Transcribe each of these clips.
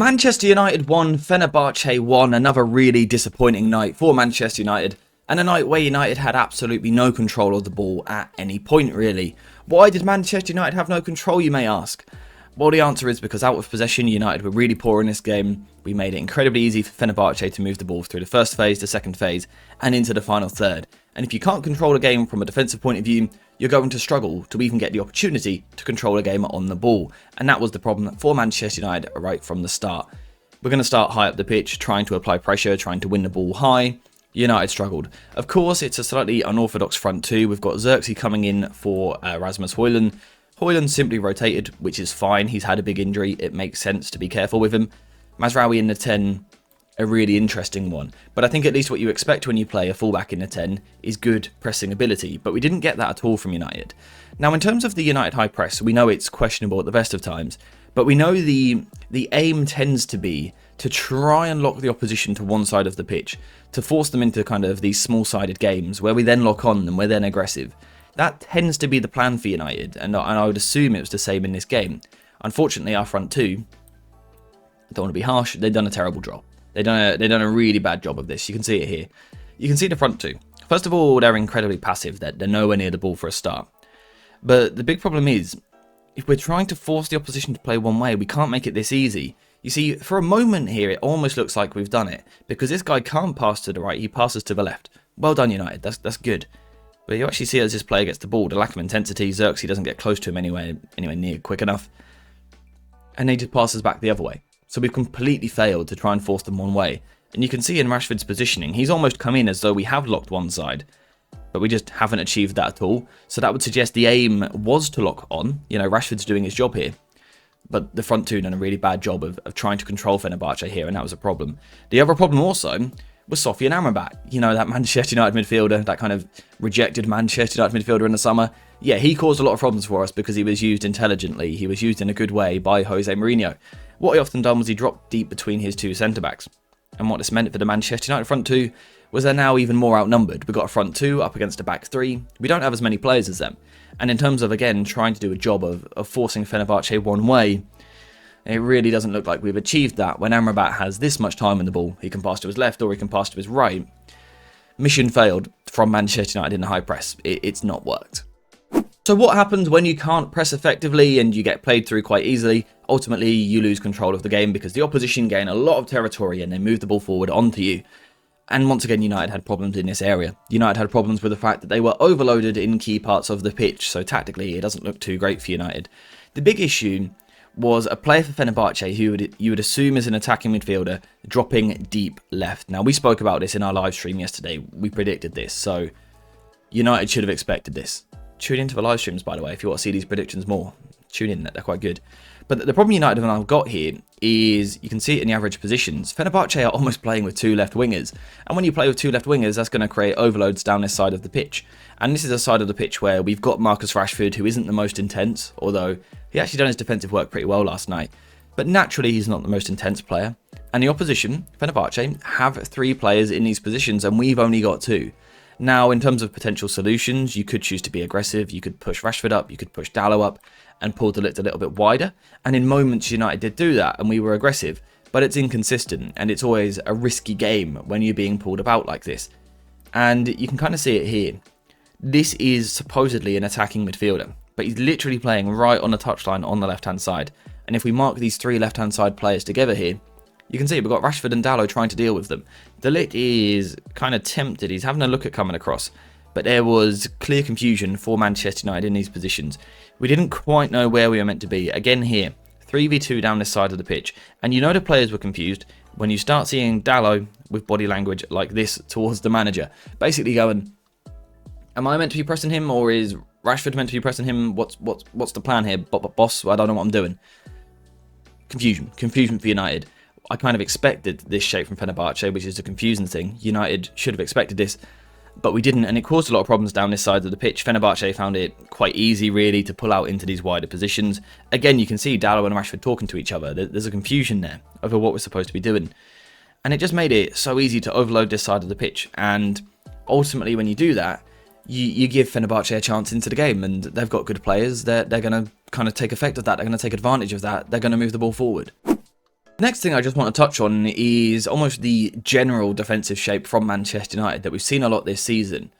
Manchester United won, Fenerbahce won, another really disappointing night for Manchester United, and a night where United had absolutely no control of the ball at any point really. Why did Manchester United have no control, you may ask? Well, the answer is because out of possession, United were really poor in this game. We made it incredibly easy for Fenerbahce to move the ball through the first phase, the second phase, and into the final third. And if you can't control a game from a defensive point of view, you're going to struggle to even get the opportunity to control a game on the ball. And that was the problem for Manchester United right from the start. We're going to start high up the pitch, trying to apply pressure, trying to win the ball high. United struggled. Of course, it's a slightly unorthodox front two. We've got Xerxes coming in for Rasmus Højlund. Højlund simply rotated, which is fine. He's had a big injury. It makes sense to be careful with him. Mazraoui in the 10, a really interesting one. But I think at least what you expect when you play a fullback in the 10 is good pressing ability. But we didn't get that at all from United. Now, in terms of the United high press, we know it's questionable at the best of times. But we know the aim tends to be to try and lock the opposition to one side of the pitch, to force them into kind of these small-sided games where we then lock on them, we're then aggressive. That tends to be the plan for United, and I would assume it was the same in this game. Unfortunately, our front two, I don't want to be harsh, they've done a terrible job. They've done a really bad job of this. You can see it here. You can see the front two. First of all, they're incredibly passive. They're nowhere near the ball for a start. But the big problem is, if we're trying to force the opposition to play one way, we can't make it this easy. You see, for a moment here, it almost looks like we've done it, because this guy can't pass to the right, he passes to the left. Well done, United, that's good. But you actually see as this player gets the ball, the lack of intensity, Xerxes doesn't get close to him anywhere near quick enough, and he just passes back the other way. So we've completely failed to try and force them one way. And you can see in Rashford's positioning, he's almost come in as though we have locked one side, but we just haven't achieved that at all. So that would suggest the aim was to lock on. You know, Rashford's doing his job here. But the front two done a really bad job of trying to control Fenerbahce here, and that was a problem. The other problem also was Sofian Amrabat. You know, that Manchester United midfielder, that kind of rejected Manchester United midfielder in the summer. Yeah, he caused a lot of problems for us because he was used intelligently. He was used in a good way by Jose Mourinho. What he often done was he dropped deep between his two centre-backs. And what this meant for the Manchester United front two was they're now even more outnumbered. We've got a front two up against a back three. We don't have as many players as them. And in terms of, again, trying to do a job of forcing Fenerbahce one way, it really doesn't look like we've achieved that. When Amrabat has this much time in the ball, he can pass to his left or he can pass to his right. Mission failed from Manchester United in the high press. It's not worked. So what happens when you can't press effectively and you get played through quite easily? Ultimately, you lose control of the game because the opposition gain a lot of territory and they move the ball forward onto you. And once again, United had problems in this area. United had problems with the fact that they were overloaded in key parts of the pitch, so tactically it doesn't look too great for United. The big issue was a player for Fenerbahce who you would assume is an attacking midfielder dropping deep left. Now, we spoke about this in our live stream yesterday. We predicted this, so United should have expected this. Tune into the live streams, by the way, if you want to see these predictions more. Tune in, they're quite good. But the problem United have got here is, you can see it in the average positions, Fenerbahce are almost playing with two left wingers. And when you play with two left wingers, that's going to create overloads down this side of the pitch. And this is a side of the pitch where we've got Marcus Rashford, who isn't the most intense, although he actually done his defensive work pretty well last night. But naturally, he's not the most intense player. And the opposition, Fenerbahce, have three players in these positions, and we've only got two. Now, in terms of potential solutions, you could choose to be aggressive, you could push Rashford up, you could push Dalot up, and pull the lift a little bit wider. And in moments, United did do that, and we were aggressive. But it's inconsistent, and it's always a risky game when you're being pulled about like this. And you can kind of see it here. This is supposedly an attacking midfielder, but he's literally playing right on the touchline on the left-hand side. And if we mark these three left-hand side players together here, you can see we've got Rashford and Dalot trying to deal with them. De Ligt is kind of tempted. He's having a look at coming across. But there was clear confusion for Manchester United in these positions. We didn't quite know where we were meant to be. Again here, 3v2 down this side of the pitch. And you know the players were confused when you start seeing Dalot with body language like this towards the manager. Basically going, am I meant to be pressing him, or is Rashford meant to be pressing him? What's the plan here, boss? I don't know what I'm doing. Confusion for United. I kind of expected this shape from Fenerbahce, which is a confusing thing. United should have expected this, but we didn't, and it caused a lot of problems down this side of the pitch. Fenerbahce found it quite easy, really, to pull out into these wider positions. Again, you can see Dalot and Rashford talking to each other. There's a confusion there over what we're supposed to be doing, and it just made it so easy to overload this side of the pitch. And ultimately, when you do that, you give Fenerbahce a chance into the game, and they've got good players. They're going to kind of take effect of that. They're going to take advantage of that. They're going to move the ball forward. Next thing I just want to touch on is almost the general defensive shape from Manchester United that we've seen a lot this season.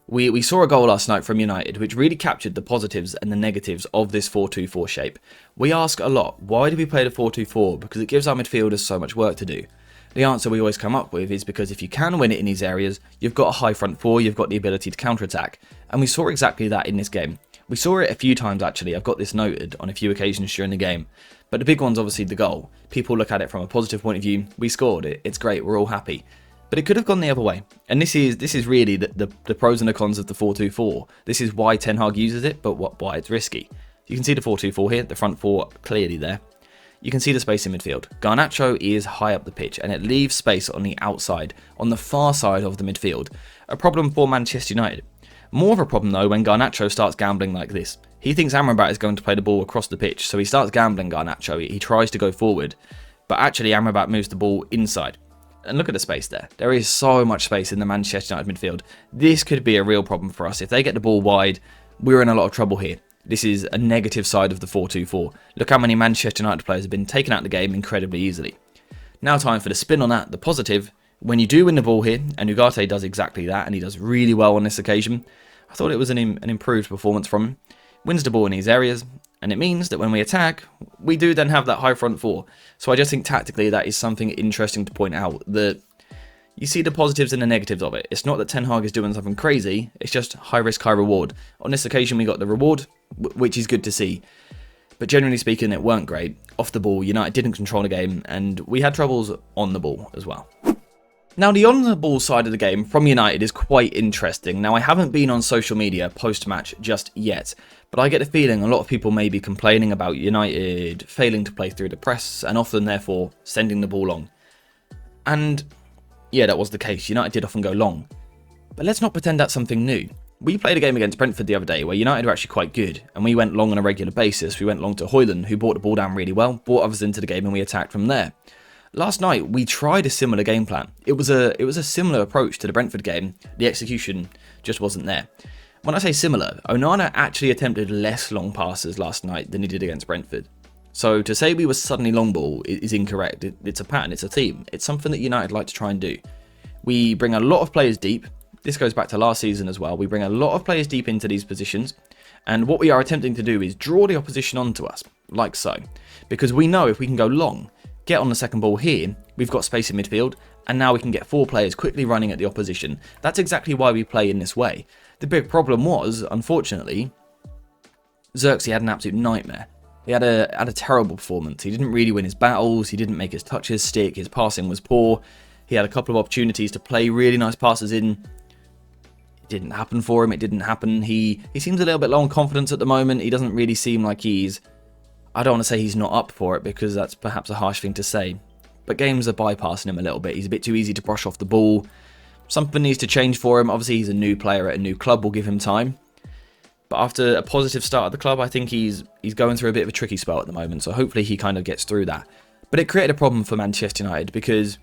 We saw a goal last night from United which really captured the positives and the negatives of this 4-2-4 shape. We ask a lot, why do we play the 4-2-4? Because it gives our midfielders so much work to do. The answer we always come up with is because if you can win it in these areas, you've got a high front four, you've got the ability to counter-attack. And we saw exactly that in this game. We saw it a few times actually, I've got this noted on a few occasions during the game. But the big one's obviously the goal. People look at it from a positive point of view, we scored it, it's great, we're all happy. But it could have gone the other way. And this is really the pros and the cons of the 4-2-4. This is why Ten Hag uses it, but why it's risky. You can see the 4-2-4 here, the front four clearly there. You can see the space in midfield. Garnacho is high up the pitch and it leaves space on the outside, on the far side of the midfield. A problem for Manchester United. More of a problem though when Garnacho starts gambling like this. He thinks Amrabat is going to play the ball across the pitch, so he starts gambling Garnacho. He tries to go forward, but actually Amrabat moves the ball inside. And look at the space there. There is so much space in the Manchester United midfield. This could be a real problem for us. If they get the ball wide, we're in a lot of trouble here. This is a negative side of the 4-2-4. Look how many Manchester United players have been taken out of the game incredibly easily. Now time for the spin on that, the positive. When you do win the ball here, and Ugarte does exactly that, and he does really well on this occasion, I thought it was an improved performance from him. Wins the ball in these areas, and it means that when we attack, we do then have that high front four. So I just think tactically that is something interesting to point out, that you see the positives and the negatives of it. It's not that Ten Hag is doing something crazy, it's just high risk, high reward. On this occasion we got the reward, which is good to see. But generally speaking, it weren't great. Off the ball, United didn't control the game, and we had troubles on the ball as well. Now, the on-the-ball side of the game from United is quite interesting. Now, I haven't been on social media post-match just yet, but I get the feeling a lot of people may be complaining about United failing to play through the press, and often, therefore, sending the ball long. And yeah, that was the case. United did often go long. But let's not pretend that's something new. We played a game against Brentford the other day where United were actually quite good, and we went long on a regular basis. We went long to Højlund, who brought the ball down really well, brought others into the game, and we attacked from there. Last night, we tried a similar game plan. It was a similar approach to the Brentford game. The execution just wasn't there. When I say similar, Onana actually attempted less long passes last night than he did against Brentford. So to say we were suddenly long ball is incorrect. It's a pattern, it's a theme. It's something that United like to try and do. We bring a lot of players deep. This goes back to last season as well. We bring a lot of players deep into these positions. And what we are attempting to do is draw the opposition onto us, like so. Because we know if we can go long, get on the second ball here, we've got space in midfield, and now we can get four players quickly running at the opposition. That's exactly why we play in this way. The big problem was, unfortunately, Xerxes had an absolute nightmare. He had a terrible performance. He didn't really win his battles, he didn't make his touches stick, his passing was poor. He had a couple of opportunities to play really nice passes in. It didn't happen for him, it didn't happen. He seems a little bit low on confidence at the moment. He doesn't really seem like he's... I don't want to say he's not up for it because that's perhaps a harsh thing to say. But games are bypassing him a little bit. He's a bit too easy to brush off the ball. Something needs to change for him. Obviously, he's a new player at a new club. We'll give him time. But after a positive start at the club, I think he's going through a bit of a tricky spell at the moment. So hopefully he kind of gets through that. But it created a problem for Manchester United because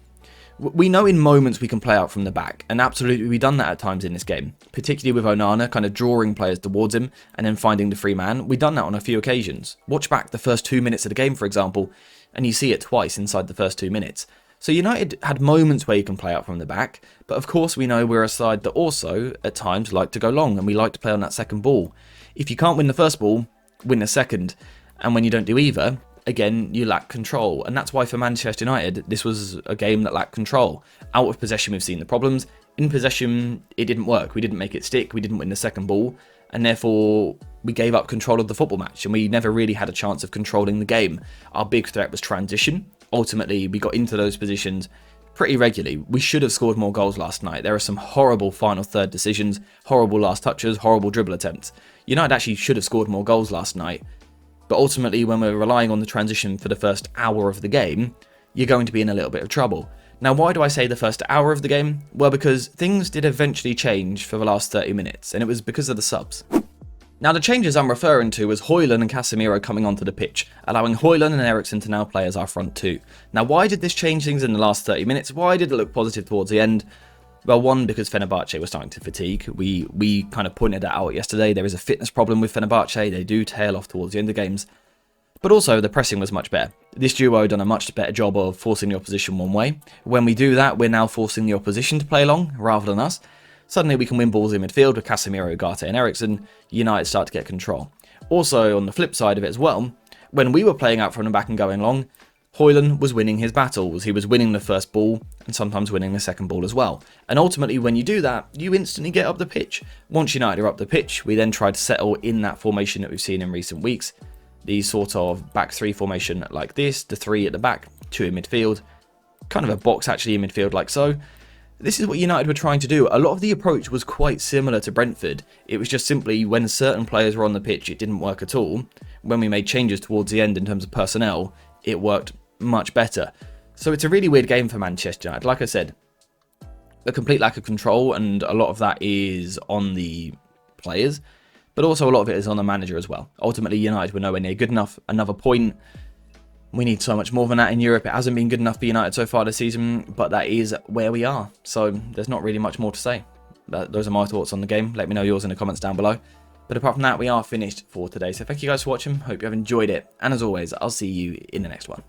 we know in moments we can play out from the back. And absolutely we've done that at times in this game. Particularly with Onana kind of drawing players towards him and then finding the free man. We've done that on a few occasions. Watch back the first 2 minutes of the game, for example, and you see it twice inside the first 2 minutes. So United had moments where you can play out from the back, but of course we know we're a side that also, at times, like to go long, and we like to play on that second ball. If you can't win the first ball, win the second, and when you don't do either, again, you lack control. And that's why for Manchester United, this was a game that lacked control. Out of possession, we've seen the problems. In possession, it didn't work. We didn't make it stick, we didn't win the second ball, and therefore we gave up control of the football match, and we never really had a chance of controlling the game. Our big threat was transition. Ultimately, we got into those positions pretty regularly. We should have scored more goals last night. There are some horrible final third decisions, horrible last touches, horrible dribble attempts. United actually should have scored more goals last night. But ultimately, when we're relying on the transition for the first hour of the game, you're going to be in a little bit of trouble. Now, why do I say the first hour of the game? Well, because things did eventually change for the last 30 minutes, and it was because of the subs. Now, the changes I'm referring to was Højlund and Casemiro coming onto the pitch, allowing Højlund and Eriksen to now play as our front two. Now, why did this change things in the last 30 minutes? Why did it look positive towards the end? Well, one, because Fenerbahce was starting to fatigue. We kind of pointed that out yesterday. There is a fitness problem with Fenerbahce. They do tail off towards the end of games. But also, the pressing was much better. This duo done a much better job of forcing the opposition one way. When we do that, we're now forcing the opposition to play along, rather than us. Suddenly we can win balls in midfield with Casemiro, Ugarte and Eriksen. United start to get control. Also, on the flip side of it as well, when we were playing out from the back and going long, Højlund was winning his battles. He was winning the first ball and sometimes winning the second ball as well. And ultimately, when you do that, you instantly get up the pitch. Once United are up the pitch, we then try to settle in that formation that we've seen in recent weeks. The sort of back three formation like this, the three at the back, two in midfield, kind of a box actually in midfield like so. This is what United were trying to do. A lot of the approach was quite similar to Brentford. It was just simply when certain players were on the pitch, it didn't work at all. When we made changes towards the end in terms of personnel, it worked much better. So it's a really weird game for Manchester United. Like I said, a complete lack of control, and a lot of that is on the players, but also a lot of it is on the manager as well. Ultimately, United were nowhere near good enough. Another point. We need so much more than that in Europe. It hasn't been good enough for United so far this season, but that is where we are. So there's not really much more to say. Those are my thoughts on the game. Let me know yours in the comments down below. But apart from that, we are finished for today. So thank you guys for watching. Hope you have enjoyed it. And as always, I'll see you in the next one.